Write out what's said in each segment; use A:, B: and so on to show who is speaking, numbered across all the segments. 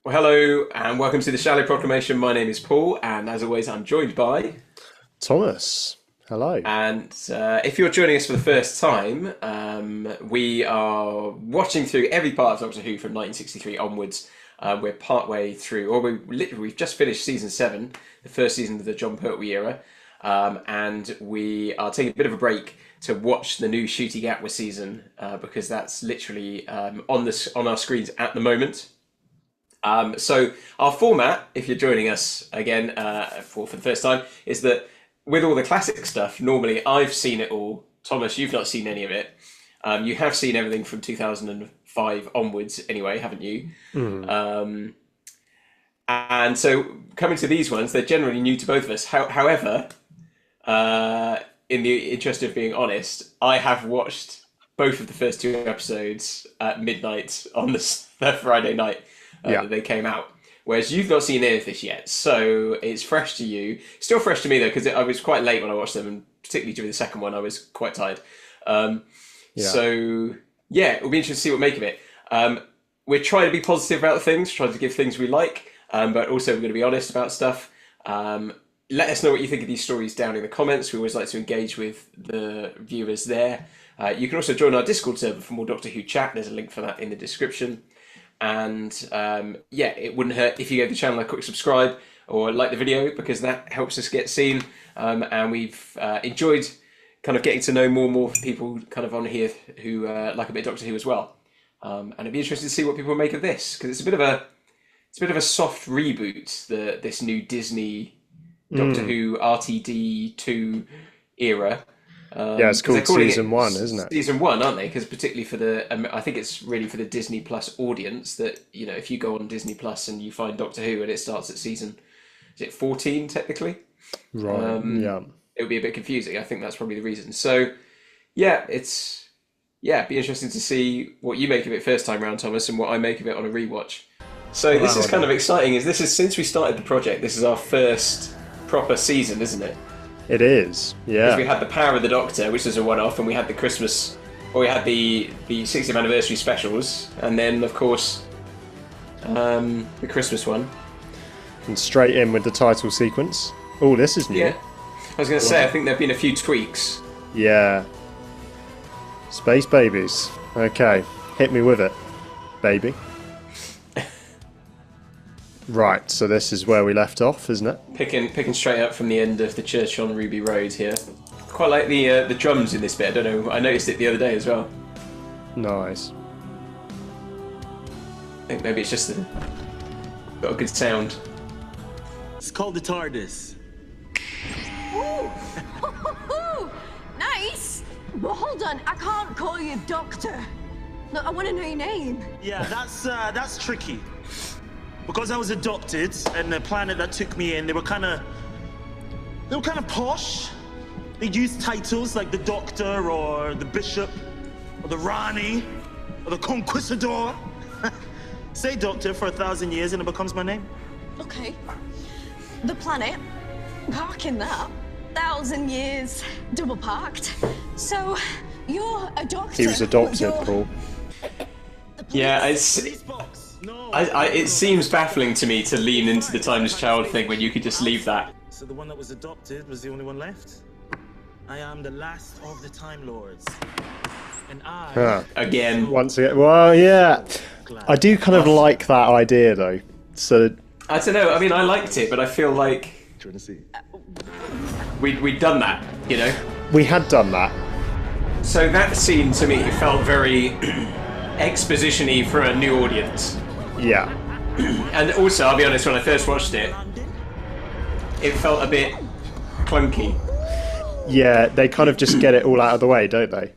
A: Well, hello and welcome to the Shallow Proclamation. My name is Paul, and as always, I'm joined by.
B: Thomas, hello.
A: And if you're joining us for the first time, we are watching through every part of Doctor Who from 1963 onwards. We're partway through, or we've just finished season 7, the first season of the John Pertwee era, and we are taking a bit of a break to watch the new Ncuti Gatwa season because that's literally on our screens at the moment. So our format, if you're joining us again for the first time, is that with all the classic stuff, normally I've seen it all. Thomas, you've not seen any of it. You have seen everything from 2005 onwards anyway, haven't you? And so coming to these ones, they're generally new to both of us. However, in the interest of being honest, I have watched both of the first 2 episodes at midnight on the Friday night that they came out. Whereas you've not seen any of this yet, so it's fresh to you. Still fresh to me though, because I was quite late when I watched them, and particularly during the second one, I was quite tired. So yeah, it'll be interesting to see what we make of it. We're trying to be positive about things, trying to give things we like, but also we're going to be honest about stuff. Let us know what you think of these stories down in the comments. We always like to engage with the viewers there. You can also join our Discord server for more Doctor Who chat. There's a link for that in the description. And yeah, it wouldn't hurt if you gave the channel a quick subscribe or like the video, because that helps us get seen. And we've enjoyed kind of getting to know more and more people kind of on here who like a bit of Doctor Who as well. And it'd be interesting to see what people make of this, because it's a bit of a soft reboot. This new Disney Doctor Who RTD2 era.
B: Yeah, it's called season 1, isn't it?
A: Season 1, aren't they? Because particularly for I think it's really for the Disney Plus audience that, you know, if you go on Disney Plus and you find Doctor Who and it starts at season, is it 14 technically?
B: Right, yeah.
A: It would be a bit confusing. I think that's probably the reason. So, yeah, it'd be interesting to see what you make of it first time round, Thomas, and what I make of it on a rewatch. So this is kind of exciting. Since we started the project, this is our first proper season, isn't it?
B: It is, yeah.
A: Because we had the Power of the Doctor, which was a one-off, and we had the Christmas, or we had the 60th anniversary specials, and then of course the Christmas one.
B: And straight in with the title sequence. Oh, this is new.
A: Yeah, I was going to say, I think there've been a few tweaks.
B: Yeah. Space babies. Okay, hit me with it, baby. Right, so this is where we left off, isn't it?
A: Picking straight up from the end of the church on Ruby Road here. Quite like the drums in this bit. I don't know. I noticed it the other day as well.
B: Nice.
A: I think maybe it's just got a good sound.
C: It's called the TARDIS.
D: Ooh. Nice. But hold on, I can't call you Doctor. No, I want to know your name.
C: Yeah, that's tricky. Because I was adopted, and the planet that took me in, they were kind of posh. They used titles like the Doctor, or the Bishop, or the Rani, or the Conquistador. Say Doctor for 1,000 years, and it becomes my name.
D: Okay. The planet, parking that. 1,000 years, double parked. So, you're a doctor.
B: He was adopted, Paul.
A: Yeah,
C: Police box. No.
A: it seems baffling to me to lean into the timeless child thing when you could just leave that.
C: So the one that was adopted was the only one left? I am the last of the Time Lords. And
A: Again.
B: Once again. Well, yeah. I do kind of like that idea, though. So
A: I don't know. I mean, I liked it, but I feel like we'd done that, you know?
B: we had done that.
A: So that scene, to me, felt very exposition-y for a new audience.
B: Yeah.
A: And also, I'll be honest, when I first watched it, it felt a bit clunky.
B: Yeah, they kind of just get it all out of the way, don't they?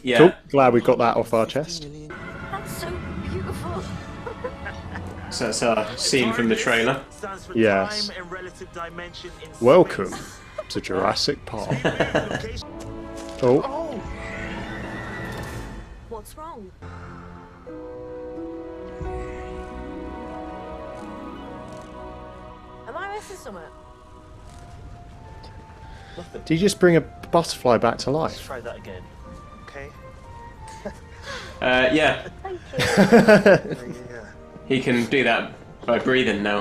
A: Yeah.
B: Cool. Glad we got that off our chest.
D: That's so beautiful.
A: So that's a scene from the trailer.
B: Yes. Welcome to Jurassic Park. Oh.
D: What's wrong? Am I missing something?
B: Did you just bring a butterfly back to life?
C: Try that again. Okay.
A: Yeah.
D: Thank you.
A: He can do that By breathing now.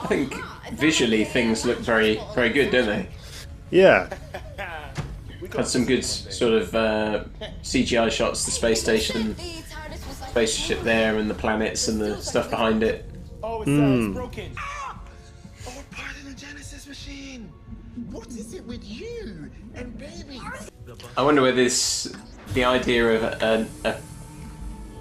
A: I think visually things look very, very good, don't they?
B: Yeah.
A: Had some good sort of CGI shots, the space station, spaceship there, and the planets and the stuff behind it.
C: Oh, it's broken. Oh, part of the Genesis machine. What is it with you and babies?
A: I wonder whether the idea of a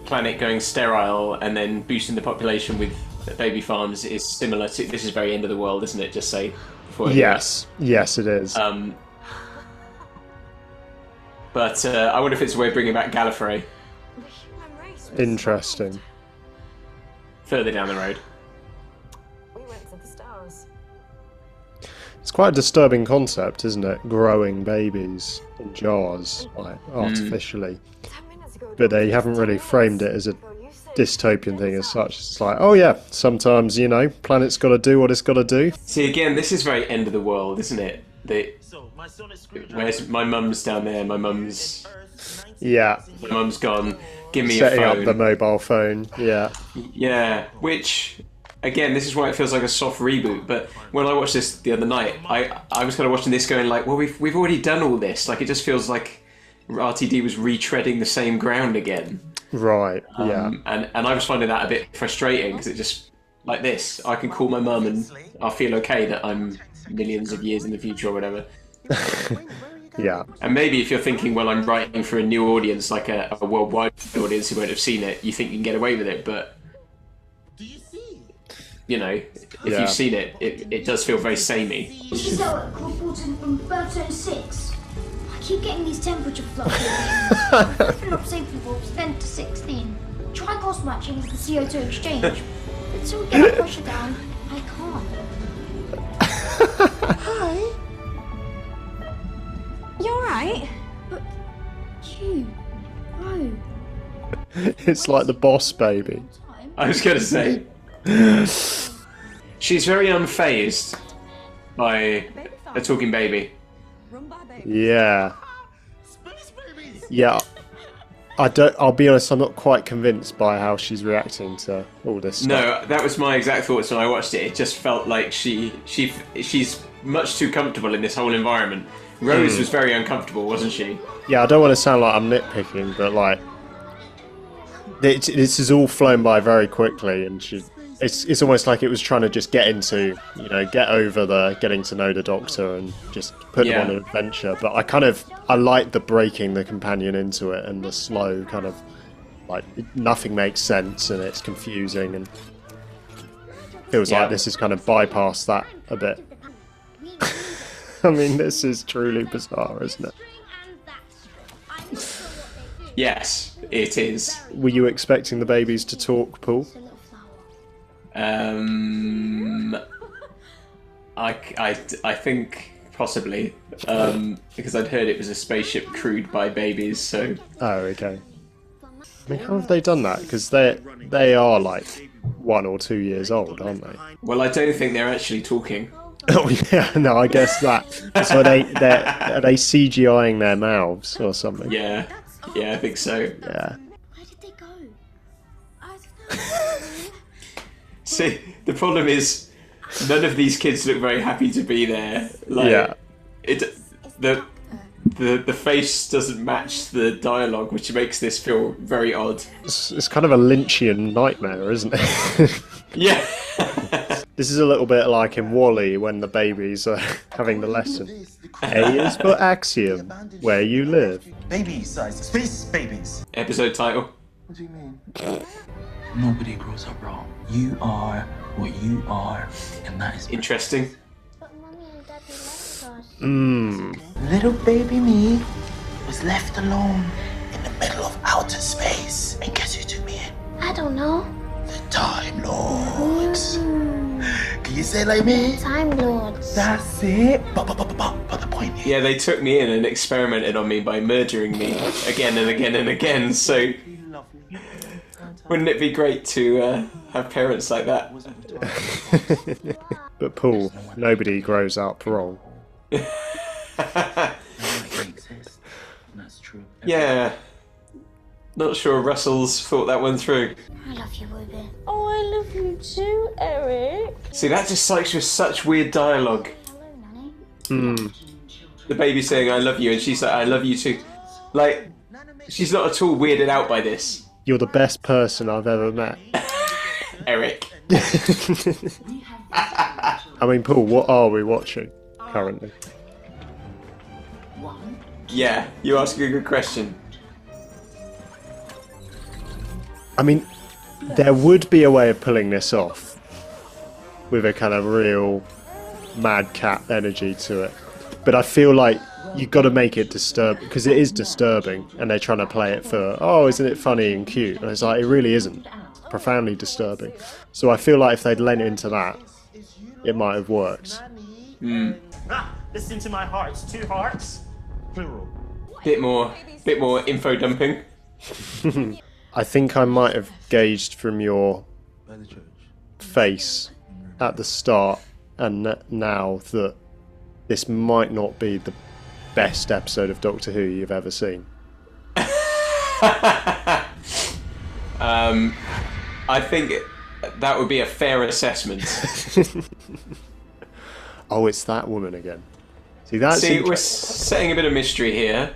A: planet going sterile and then boosting the population with baby farms is similar to, this is very end of the world, isn't it? Just say before.
B: Yes, yes, it is.
A: But I wonder if it's a way of bringing back Gallifrey
B: Interesting.
A: further down the road.
D: We went to the stars.
B: It's quite a disturbing concept, isn't it? Growing babies in jars, like artificially.
D: 10 minutes ago,
B: But they haven't really framed it as a dystopian thing as such. It's like, oh yeah, sometimes, you know, planet's got to do what it's got to do.
A: See, again, this is very end of the world, isn't it?
C: So, my son is
A: Where's my mum's down there? My mum's
B: Yeah,
A: gone. Give me
B: setting
A: a
B: up
A: phone.
B: the mobile phone. Yeah,
A: Yeah, which again, this is why it feels like a soft reboot. But when I watched this the other night, I was kind of watching this, going like, well, we've already done all this. Like, it just feels like RTD was retreading the same ground again.
B: right. Yeah,
A: And I was finding that a bit frustrating because it just like this. I can call my mum and I'll feel okay that I'm millions of years in the future or whatever.
B: yeah,
A: And maybe if you're thinking, well, I'm writing for a new audience, like a worldwide audience who won't have seen it, you think you can get away with it. But,
C: Do you see?
A: you know, if
B: Yeah.
A: you've seen it, it does feel very samey.
E: She's out reporting from 1306. I keep getting these temperature fluctuations. Filling up safety bulbs 10 to 16. Try cross matching with the CO2 exchange. Until we get the pressure down, I can't. Hi.
D: You alright?
E: But you, no.
B: it's like the boss baby.
E: Time.
A: I was going to say, she's very unfazed by a talking baby.
D: Run by baby.
B: Yeah,
C: Space babies.
B: yeah. I'll be honest, I'm not quite convinced by how she's reacting to all this stuff.
A: No, that was my exact thoughts when I watched it. It just felt like she's much too comfortable in this whole environment. Rose was very uncomfortable, wasn't she?
B: Yeah, I don't want to sound like I'm nitpicking, but like, this is all flown by very quickly, and it's almost like it was trying to just get over the getting to know the Doctor and just put them on an adventure. But I like the breaking the companion into it and the slow kind of like nothing makes sense and it's confusing and feels like this has kind of bypassed that a bit. I mean, this is truly bizarre, isn't it?
A: Yes, it is.
B: Were you expecting the babies to talk, Paul?
A: I think possibly because I'd heard it was a spaceship crewed by babies. So
B: Oh, okay. I mean, how have they done that? Because they are like 1 or 2 years old, aren't they?
A: well, I don't think they're actually talking.
B: Oh yeah, no, I guess that. So are they CGIing their mouths or something?
A: Yeah, I think so.
B: Yeah.
E: Where did they go?
D: I don't know.
A: See, the problem is none of these kids look very happy to be there. Like,
B: Yeah.
A: The face doesn't match the dialogue, which makes this feel very odd.
B: It's kind of a Lynchian nightmare, isn't it?
A: Yeah.
B: This is a little bit like in Wall-E when the babies are having the lesson. A is for axiom, where you live.
C: Baby size. Space babies.
A: Episode title.
C: What do you mean? Nobody grows up wrong. You are what you are, and that is
A: Interesting.
E: But Mummy and Daddy left us.
C: Little baby me was left alone in the middle of outer space. And guess who took me in?
E: I don't know.
C: The Time Lords. Can you say it like me?
E: Time Lords.
C: That's it. But the point is,
A: Yeah, they took me in and experimented on me by murdering me again and again and again. So wouldn't it be great to have parents like that?
B: But Paul, nobody grows up wrong.
C: that's true.
A: Yeah. Not sure Russell's thought that one through.
E: I love you, Ruby.
D: Oh, I love you too, Eric.
A: See, that just strikes with such weird dialogue.
E: Hello, Nanny.
A: The baby saying "I love you" and she's like "I love you too." Like, she's not at all weirded out by this.
B: You're the best person I've ever met.
A: Eric.
B: I mean, Paul, what are we watching currently?
A: Yeah, you ask a good question.
B: I mean, there would be a way of pulling this off with a kind of real madcap energy to it. But I feel like you've got to make it disturbing, because it is disturbing, and they're trying to play it for, oh, isn't it funny and cute? And it's like, it really isn't. It's profoundly disturbing. So I feel like if they'd lent into that, it might have worked.
C: Listen to my hearts. 2 hearts. Plural.
A: Bit more info dumping.
B: I think I might have gauged from your face at the start and now that this might not be the best episode of Doctor Who you've ever seen.
A: I think that would be a fair assessment.
B: Oh, it's that woman again. See, that's
A: we're setting a bit of mystery here.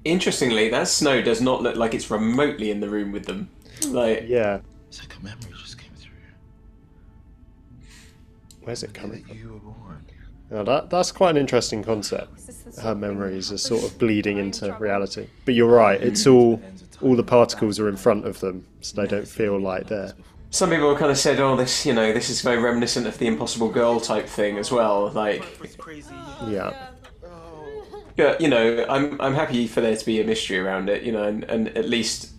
A: Interestingly, that snow does not look like it's remotely in the room with them. Like,
B: yeah.
F: It's like a memory just came through.
B: Where's it coming from?
F: You were born.
B: Now that's quite an interesting concept. Her memories are sort of bleeding into reality. But you're right, it's all the particles are in front of them, so they don't feel like they're...
A: some people kind of said, "Oh, this is very reminiscent of the Impossible Girl type thing as well." Like,
B: Yeah.
A: but I'm happy for there to be a mystery around it. And at least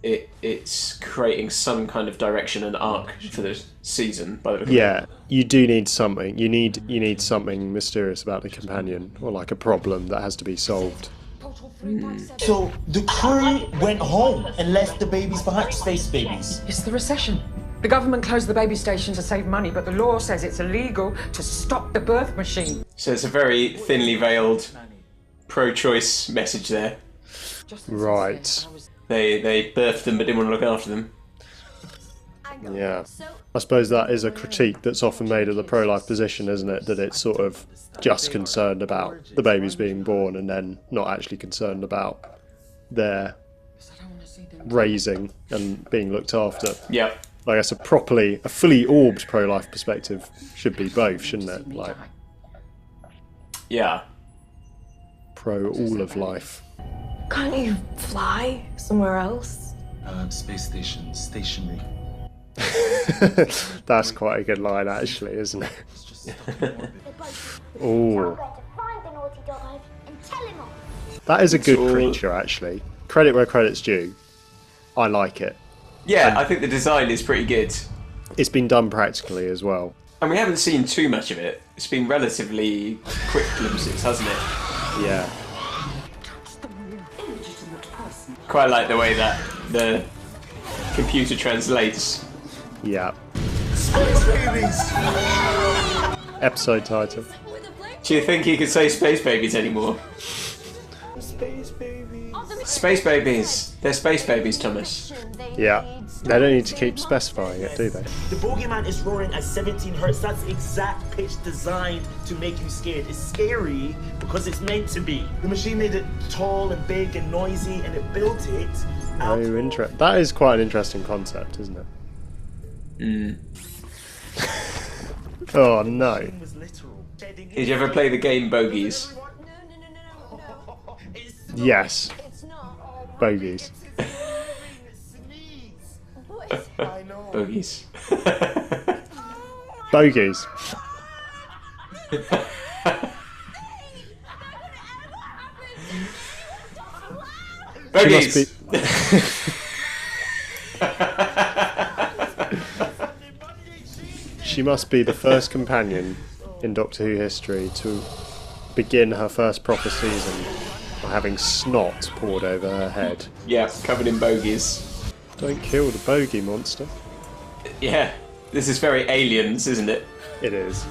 A: it's creating some kind of direction and arc for the season. By the look of it.
B: Yeah, you do need something. You need something mysterious about the companion, or like a problem that has to be solved.
C: So the crew went home and left the babies behind, space babies.
G: It's the recession. The government closed the baby station to save money, but the law says it's illegal to stop the birth machine.
A: So it's a very thinly veiled pro-choice message there.
B: Right.
A: They birthed them but didn't want to look after them.
B: Yeah. I suppose that is a critique that's often made of the pro-life position, isn't it? That it's sort of just concerned about the babies being born and then not actually concerned about their raising and being looked after.
A: Yep.
B: I guess a fully orbed pro-life perspective should be both, shouldn't it? Like,
A: Yeah.
B: pro all of life.
H: Can't you fly somewhere else?
F: Space station, stationary.
B: That's quite a good line, actually, isn't it? Oh,
E: Find the naughty dog and tell him off.
B: that is a good creature, actually. Credit where credit's due. I like it.
A: Yeah, I think the design is pretty good.
B: It's been done practically as well.
A: And we haven't seen too much of it. It's been relatively quick glimpses, hasn't it?
B: Yeah.
A: Quite like the way that the computer translates.
B: Yeah. Episode title.
A: Do you think he could say space babies anymore? Space babies. They're space babies, Thomas.
B: Yeah. They don't need to keep specifying it, do they?
C: The bogeyman is roaring at 17 hertz. That's the exact pitch designed to make you scared. It's scary because it's meant to be. The machine made it tall and big and noisy, and it built it.
B: That is quite an interesting concept, isn't it? Oh no.
A: Did you ever play the game Bogies?
B: Yes. Bogies.
A: Bogies.
B: Bogies.
A: Bogies.
B: She must be the first companion in Doctor Who history to begin her first proper season by having snot poured over her head.
A: Yeah, covered in bogies.
B: Don't kill the bogey monster.
A: Yeah, this is very Aliens, isn't it?
B: It is.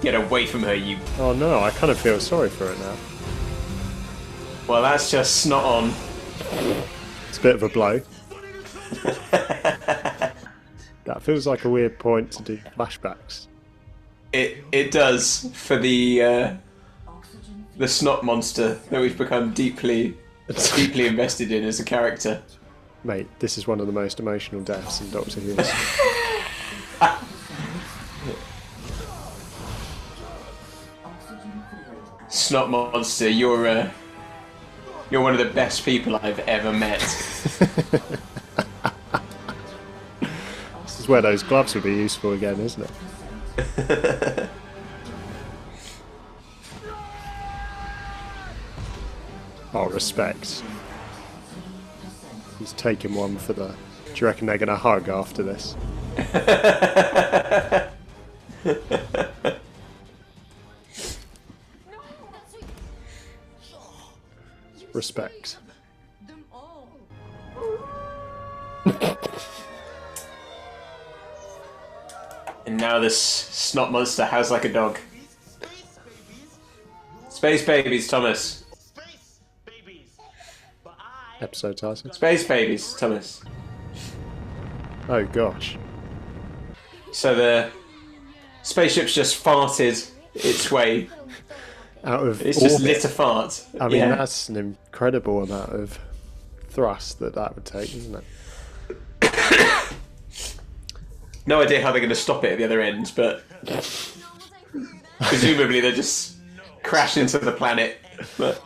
A: Get away from her, you...
B: Oh no, I kind of feel sorry for it now.
A: Well, that's just snot on.
B: It's a bit of a blow. That feels like a weird point to do flashbacks.
A: It does for the snot monster that we've become deeply invested in as a character.
B: Mate, this is one of the most emotional deaths in Doctor Who.
A: Snot monster, you're one of the best people I've ever met.
B: This is where those gloves would be useful again, isn't it? Oh, respect. He's taking one for the... Do you reckon they're going to hug after this? Respect.
A: And now this snot monster howls like a dog. Space babies, Thomas.
B: Episode title.
A: Space babies, Thomas.
B: Oh gosh.
A: So the spaceship's just farted its way.
B: Out of
A: It's
B: orbit.
A: just lit a fart.
B: I mean,
A: Yeah.
B: that's an incredible amount of thrust that would take, isn't it?
A: No idea how they're going to stop it at the other end, but presumably they'll just crash into the planet. But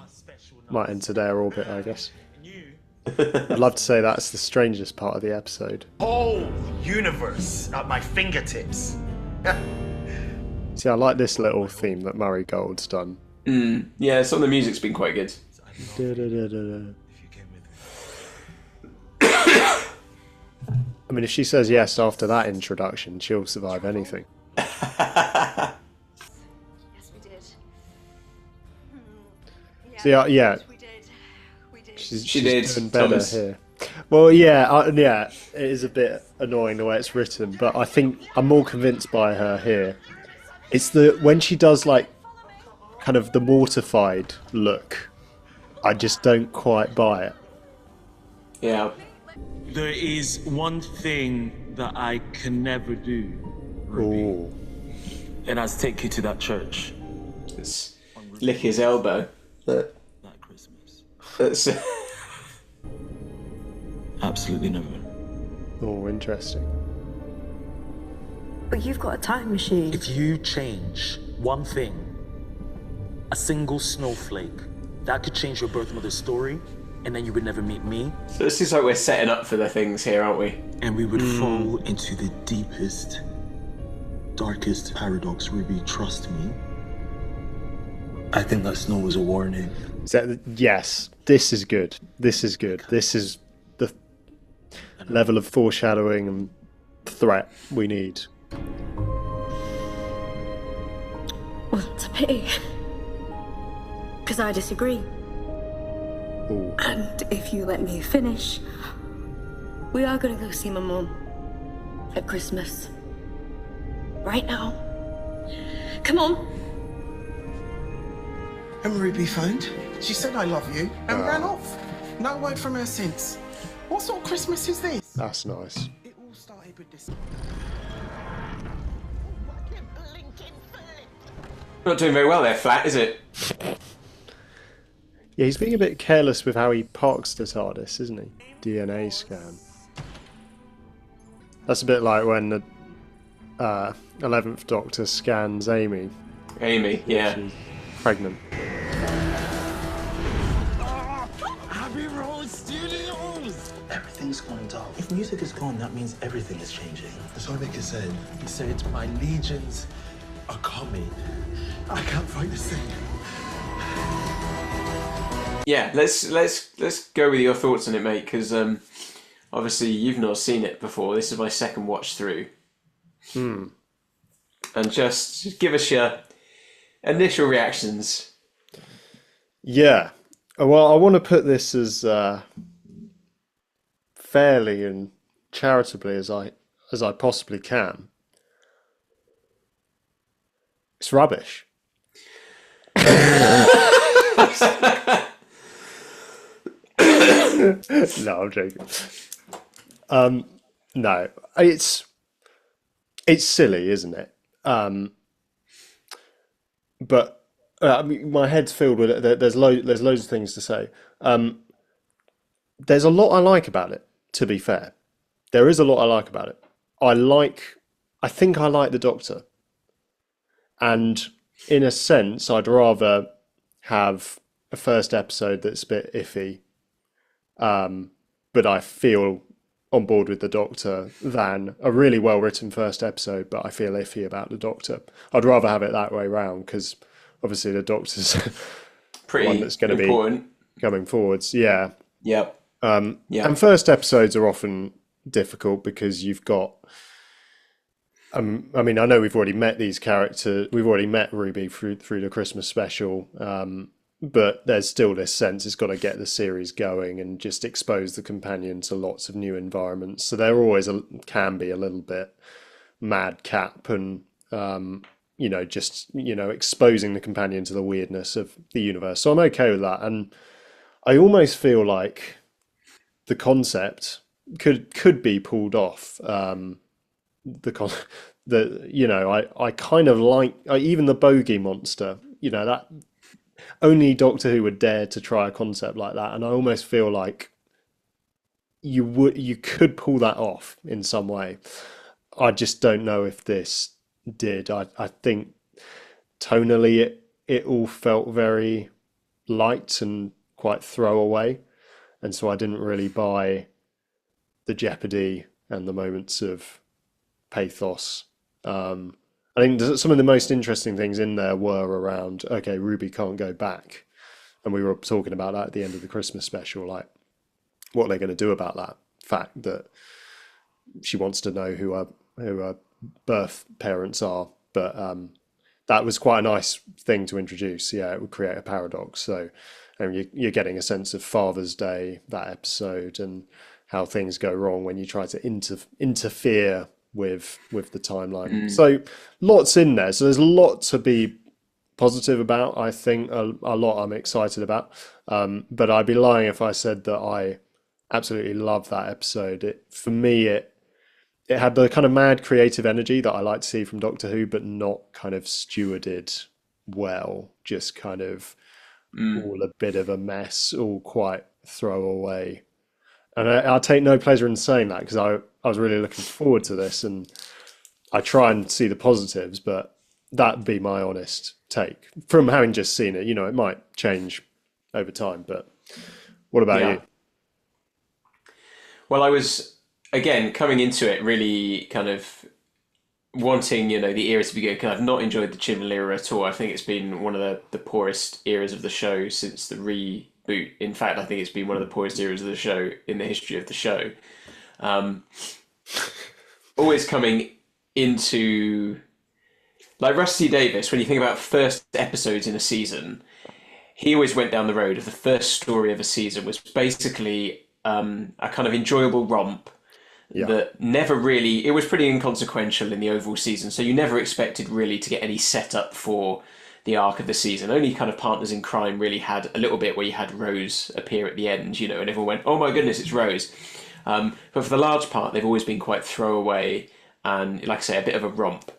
B: Might enter their orbit, I guess. I'd love to say that's the strangest part of the episode.
C: Whole universe at my fingertips.
B: See, I like this little theme that Murray Gold's done.
A: yeah, some of the music's been quite good.
B: Da-da-da-da-da. I mean, if she says yes after that introduction, she'll survive anything.
D: Yes, we did.
B: See, yeah,
D: We did. We did.
B: she's
A: did,
B: doing better
A: Thomas.
B: here. Well, yeah, yeah, it is a bit annoying the way it's written, but I think I'm more convinced by her here. It's when she does like kind of the mortified look, I just don't quite buy it.
A: Yeah.
C: There is one thing that I can never do,
B: Ooh.
C: and that's take you to that church
A: Let's lick his elbow.
C: that Christmas.
A: That's
C: Absolutely never.
B: Oh, interesting.
H: But you've got a time machine.
C: If you change one thing, a single snowflake, that could change your birth mother's story, and then you would never meet me,
A: So it seems like we're setting up for the things here, aren't we?
C: and we would fall into the deepest, darkest paradox, Ruby. Trust me. I think that snow was a warning.
B: Yes, this is good. This is good. This is the level of foreshadowing and threat we need.
H: Well, it's a pity. Because I disagree.
B: Ooh.
H: And if you let me finish, we are going to go see my mum at Christmas. Right now. Come on.
I: And Ruby phoned. She said I love you and ran off. No word from her since. What sort of Christmas is this?
B: That's nice.
I: It all started with this.
A: Not doing very well there, Flat, is it?
B: Yeah, he's being a bit careless with how he parks the TARDIS, isn't he? DNA scan. That's a bit like when the 11th Doctor scans Amy.
A: Amy, yeah.
B: She's pregnant.
C: Abbey Road Studios! Everything's gone dull. If music is gone, that means everything is changing.
F: That's what Vicky said.
C: He said, my legions are coming. I can't fight this thing.
A: Yeah, let's go with your thoughts on it, mate, because obviously you've not seen it before. This is my second watch through. And just give us your initial reactions.
B: Yeah. Well, I want to put this as fairly and charitably as I possibly can. It's rubbish. No, I'm joking. No, it's silly, isn't it? But I mean, my head's filled with it. There's loads of things to say. There's a lot I like about it. To be fair, there is a lot I like about it. I think I like the Doctor, and in a sense, I'd rather have a first episode that's a bit iffy, but I feel on board with the Doctor, than a really well written first episode, but I feel iffy about the Doctor. I'd rather have it that way round, because obviously the Doctor's
A: pretty
B: one that's going to be coming forwards. Yeah.
A: Yep.
B: And first episodes are often difficult because you've got. I mean, I know we've already met these characters. We've already met Ruby through the Christmas special. But there's still this sense it's got to get the series going and just expose the companion to lots of new environments. So there always can be a little bit madcap and, exposing the companion to the weirdness of the universe. So I'm okay with that. And I almost feel like the concept could be pulled off. I kind of like even the bogey monster, that only Doctor Who would dare to try a concept like that, and I almost feel like you could pull that off in some way. I just don't know if this did. I think tonally it all felt very light and quite throwaway, and so I didn't really buy the jeopardy and the moments of pathos. I think some of the most interesting things in there were around, okay, Ruby can't go back. And we were talking about that at the end of the Christmas special, like what are they going to do about that fact that she wants to know who her birth parents are. But that was quite a nice thing to introduce. Yeah, it would create a paradox. So you're getting a sense of Father's Day, that episode, and how things go wrong when you try to interfere with the timeline. So lots in there. So there's a lot to be positive about. I think a lot I'm excited about. But I'd be lying if I said that I absolutely love that episode. For me, it had the kind of mad creative energy that I like to see from Doctor Who, but not kind of stewarded well. Just kind of all a bit of a mess, all quite throwaway. And I take no pleasure in saying that, because I was really looking forward to this, and I try and see the positives, but that'd be my honest take from having just seen it. It might change over time, but what about you?
A: Well, I was, again, coming into it really kind of wanting, the era to be good, because I've not enjoyed the Chibnall era at all. I think it's been one of the poorest eras of the show since the reboot. In fact, I think it's been one of the poorest eras of the show in the history of the show. Always coming into, like Rusty Davis, when you think about first episodes in a season, he always went down the road of the first story of a season was basically a kind of enjoyable romp that never really, it was pretty inconsequential in the overall season, so you never expected really to get any setup for the arc of the season. Only kind of Partners in Crime really had a little bit where you had Rose appear at the end, and everyone went, oh my goodness, it's Rose. But for the large part, they've always been quite throwaway and, like I say, a bit of a romp.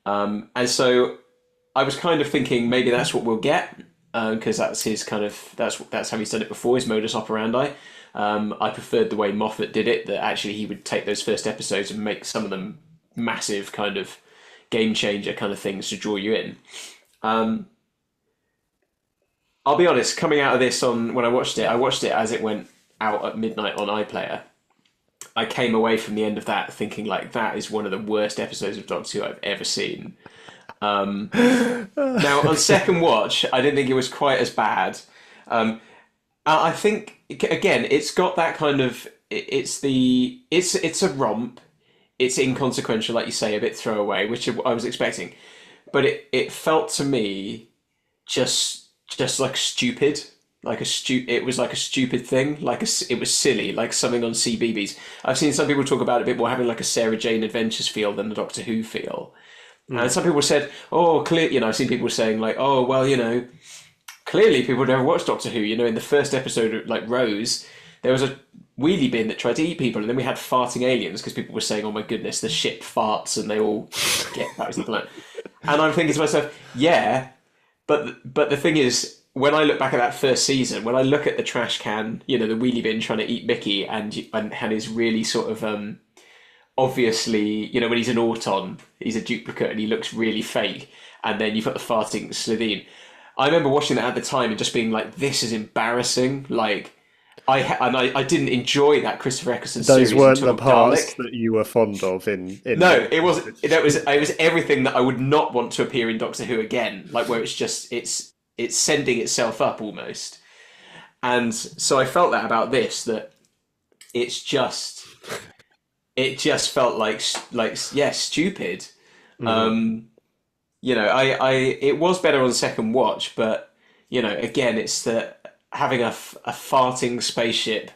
A: And so I was kind of thinking maybe that's what we'll get, because that's his kind of, that's how he's done it before, his modus operandi. I preferred the way Moffat did it, that actually he would take those first episodes and make some of them massive kind of game changer kind of things to draw you in. I'll be honest, coming out of this when I watched it as it went out at midnight on iPlayer. I came away from the end of that thinking like that is one of the worst episodes of Doctor Who I've ever seen. Now on second watch, I didn't think it was quite as bad. I think again, it's got that kind of it's a romp. It's inconsequential, like you say, a bit throwaway, which I was expecting. But it felt to me just like stupid, it was like a stupid thing, it was silly, like something on CBeebies. I've seen some people talk about it a bit more having like a Sarah Jane Adventures feel than the Doctor Who feel. And some people said, oh, clear, I've seen people saying like, oh, well, clearly people never watched Doctor Who. In the first episode, like Rose, there was a wheelie bin that tried to eat people, and then we had farting aliens because people were saying, "Oh my goodness, the ship farts," and they all get back to the planet. And I'm thinking to myself, yeah, but the thing is, when I look back at that first season, when I look at the trash can, the wheelie bin trying to eat Mickey, and is really sort of obviously, when he's an auton, he's a duplicate and he looks really fake, and then you've got the farting Slitheen. I remember watching that at the time and just being like, this is embarrassing. Like, I didn't enjoy that Christopher Eccleston series.
B: Those weren't the parts that you were fond of in
A: No, it wasn't. It was everything that I would not want to appear in Doctor Who again. Like, where it's sending itself up almost. And so I felt that about this, that it just felt like stupid. Mm-hmm. It was better on second watch, but again, it's that having a farting spaceship,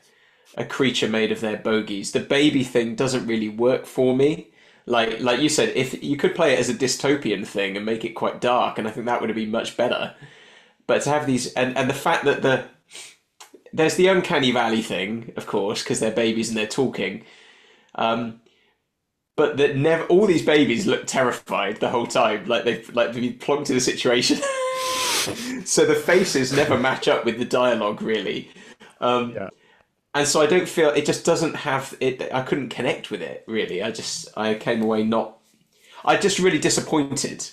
A: a creature made of their bogies. The baby thing doesn't really work for me. Like you said, if you could play it as a dystopian thing and make it quite dark, and I think that would have been much better. But to have these, and the fact that there's the uncanny valley thing, of course, because they're babies and they're talking. But that never, all these babies look terrified the whole time, like they've been plonked in a situation. So the faces never match up with the dialogue, really. And so I don't feel, it just doesn't have it. I couldn't connect with it, really. I came away really disappointed.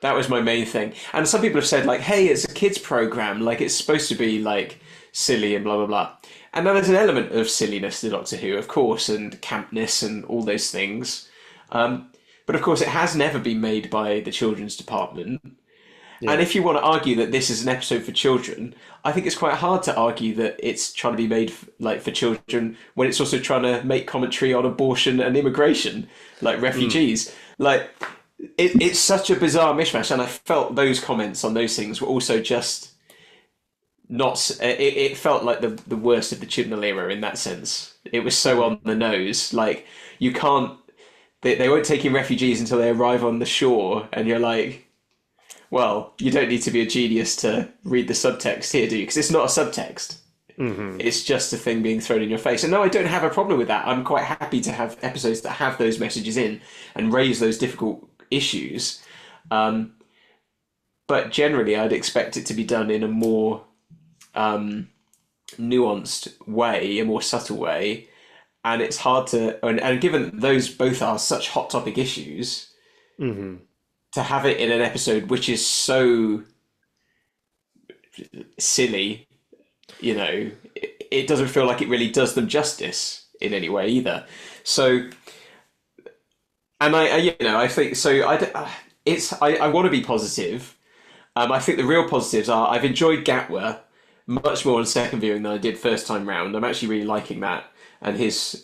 A: That was my main thing. And some people have said, like, hey, it's a kids program, like it's supposed to be like silly and blah blah blah. And now there's an element of silliness to Doctor Who, of course, and campness and all those things. But of course, it has never been made by the children's department. Yeah. And if you want to argue that this is an episode for children, I think it's quite hard to argue that it's trying to be made for children when it's also trying to make commentary on abortion and immigration, like refugees. Like, it's such a bizarre mishmash, and I felt those comments on those things were also just not. It felt like the worst of the Chibnall era in that sense. It was so on the nose. Like, you can't. They won't take in refugees until they arrive on the shore, and you're like, well, you don't need to be a genius to read the subtext here, do you? Because it's not a subtext. Mm-hmm. It's just a thing being thrown in your face. And no, I don't have a problem with that. I'm quite happy to have episodes that have those messages in and raise those difficult issues. But generally, I'd expect it to be done in a more nuanced way, a more subtle way. And it's hard to... And given those both are such hot topic issues... Mm-hmm. To have it in an episode which is so silly, it doesn't feel like it really does them justice in any way either. So, and I think so. I want to be positive. I think the real positives are I've enjoyed Gatwa much more on second viewing than I did first time round. I'm actually really liking that. And his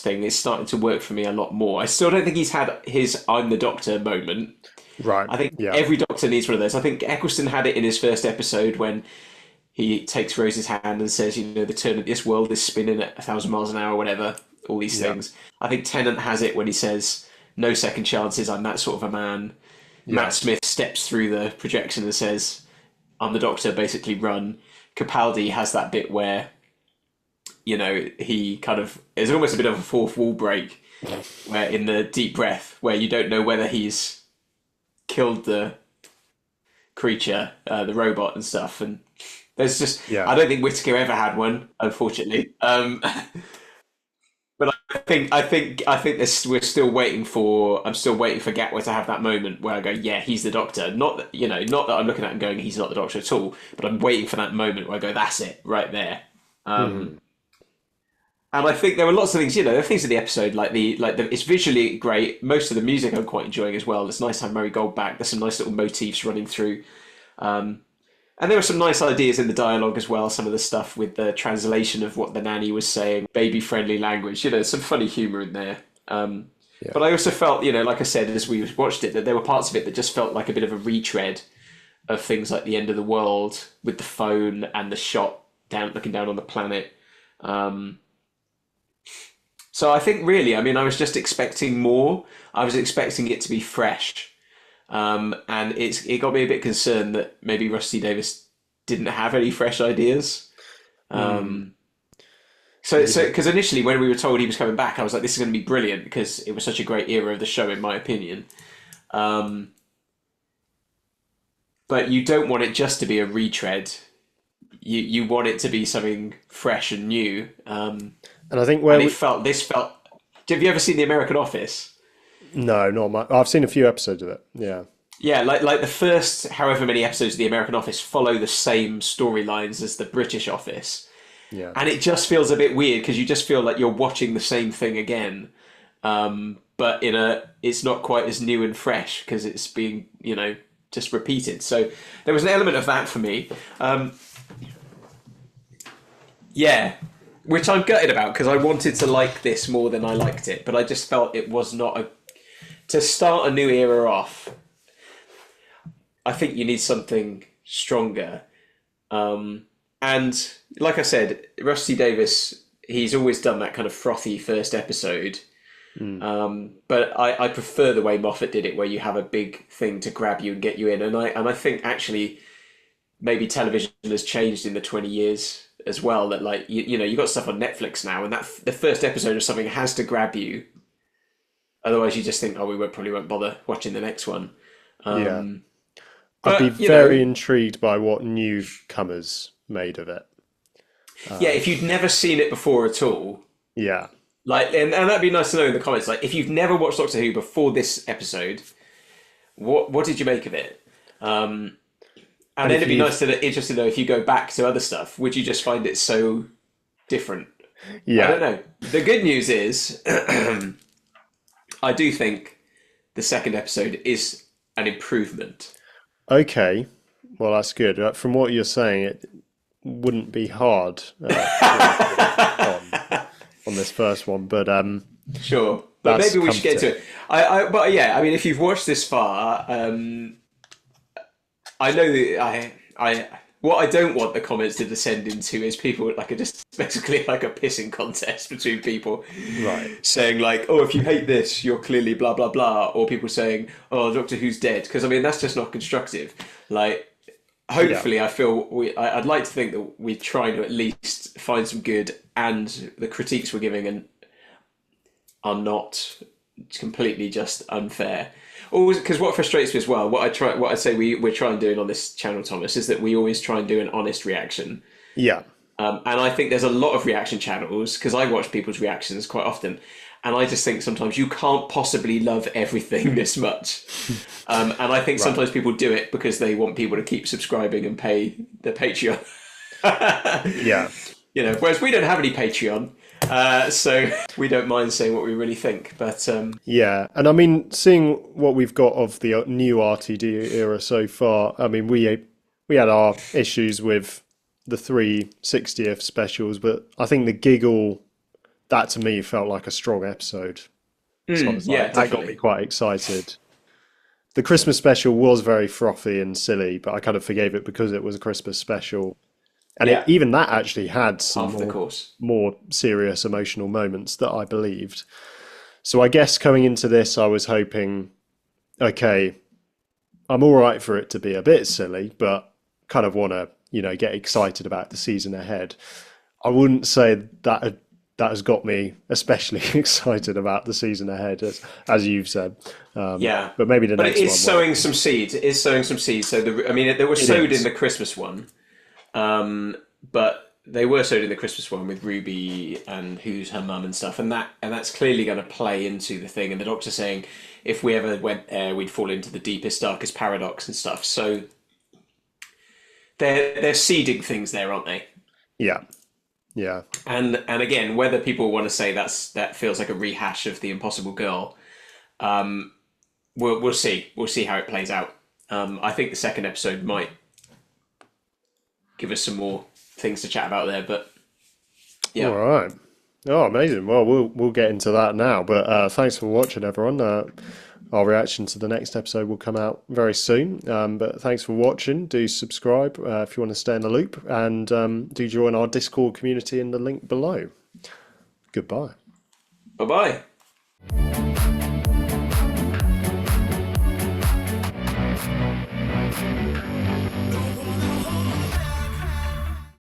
A: thing is starting to work for me a lot more. I still don't think he's had his "I'm the Doctor" moment.
B: Right.
A: I think every Doctor needs one of those. I think Eccleston had it in his first episode when he takes Rose's hand and says, the turn of this world is spinning at 1,000 miles an hour, whatever, all these things. I think Tennant has it when he says, no second chances, I'm that sort of a man. Yeah. Matt Smith steps through the projection and says, I'm the Doctor, basically run. Capaldi has that bit where, he kind of, there's almost a bit of a fourth wall break where in the deep breath where you don't know whether he's killed the creature, the robot and stuff, and there's just I don't think Whittaker ever had one, unfortunately. But I think we're still waiting for. I'm still waiting for Gatwa to have that moment where I go, yeah, he's the Doctor. Not that not that I'm looking at and going, he's not the Doctor at all. But I'm waiting for that moment where I go, that's it, right there. And I think there were lots of things, there are things in the episode like it's visually great. Most of the music I'm quite enjoying as well. It's nice to have Murray Gold back. There's some nice little motifs running through. And there were some nice ideas in the dialogue as well. Some of the stuff with the translation of what the nanny was saying, baby-friendly language. Some funny humour in there. But I also felt, like I said, as we watched it, that there were parts of it that just felt like a bit of a retread of things like the end of the world with the phone and the shot looking down on the planet. So I think really, I was just expecting more. I was expecting it to be fresh. And it got me a bit concerned that maybe Rusty Davies didn't have any fresh ideas. So because initially when we were told he was coming back, I was like, this is going to be brilliant because it was such a great era of the show, in my opinion. But you don't want it just to be a retread. You want it to be something fresh and new.
B: And I think where
A: this felt. Have you ever seen The American Office?
B: No, not much. I've seen a few episodes of it. Yeah.
A: Yeah, like the first however many episodes of The American Office follow the same storylines as the British Office.
B: Yeah.
A: And it just feels a bit weird because you just feel like you're watching the same thing again. But it's not quite as new and fresh because it's being, just repeated. So there was an element of that for me. Yeah, which I'm gutted about because I wanted to like this more than I liked it, but I just felt it was not to start a new era off. I think you need something stronger. And like I said, Rusty Davis, he's always done that kind of frothy first episode. But I prefer the way Moffat did it, where you have a big thing to grab you and get you in. And I think actually maybe television has changed in the 20 years as well. That like you got stuff on Netflix now, and that the first episode of something has to grab you. Otherwise, you just think, oh, we probably won't bother watching the next one.
B: I'd be very intrigued by what newcomers made of it.
A: If you'd never seen it before at all.
B: Yeah.
A: Like, and that'd be nice to know in the comments. Like, if you've never watched Doctor Who before this episode, what did you make of it? And then it'd be interesting to know if you go back to other stuff, would you just find it so different?
B: Yeah.
A: I don't know. The good news is, I do think the second episode is an improvement.
B: Okay, well that's good. From what you're saying, it wouldn't be hard on this first one, but
A: sure. But maybe we should get to it. But yeah, I mean, if you've watched this far, I know that what I don't want the comments to descend into is people just basically like a pissing contest between people,
B: right?
A: Saying like, oh, if you hate this, you're clearly blah blah blah, or people saying, oh, Doctor Who's dead, because I mean that's just not constructive. Like, hopefully, I feel I'd like to think that we're trying to at least find some good, and the critiques we're giving are not completely just unfair. Because what frustrates me as well, what I say we're trying doing on this channel, Thomas, is that we always try and do an honest reaction.
B: Yeah.
A: And I think there's a lot of reaction channels, because I watch people's reactions quite often, and I just think sometimes you can't possibly love everything this much. And I think sometimes people do it because they want people to keep subscribing and pay the Patreon.
B: Yeah.
A: Whereas we don't have any Patreon. So we don't mind saying what we really think, but
B: yeah, and I mean, seeing what we've got of the new RTD era so far, I mean, we had our issues with the 360th specials, but I think the giggle, that to me felt like a strong episode. So that got me quite excited. The Christmas special was very frothy and silly, but I kind of forgave it because it was a Christmas special. And even that actually had some more serious emotional moments that I believed. So I guess coming into this, I was hoping, okay, I'm all right for it to be a bit silly, but kind of want to, get excited about the season ahead. I wouldn't say that has got me especially excited about the season ahead, as you've said. But maybe the next one. But it is
A: sowing some seeds. It is sowing some seeds. So they were sowed in the Christmas one. But they were sowed in the Christmas one with Ruby and who's her mum and stuff, and that's clearly going to play into the thing. And the Doctor saying, if we ever went there, we'd fall into the deepest, darkest paradox and stuff. So they're seeding things there, aren't they?
B: Yeah, yeah.
A: And again, whether people want to say that feels like a rehash of The Impossible Girl, we'll see. We'll see how it plays out. I think the second episode might give us some more things to chat about there, but yeah.
B: All right. Oh, amazing. Well, we'll get into that now, but thanks for watching, everyone. Our reaction to the next episode will come out very soon, but thanks for watching. Do subscribe if you want to stay in the loop, and do join our Discord community in the link below. Goodbye.
A: Bye-bye.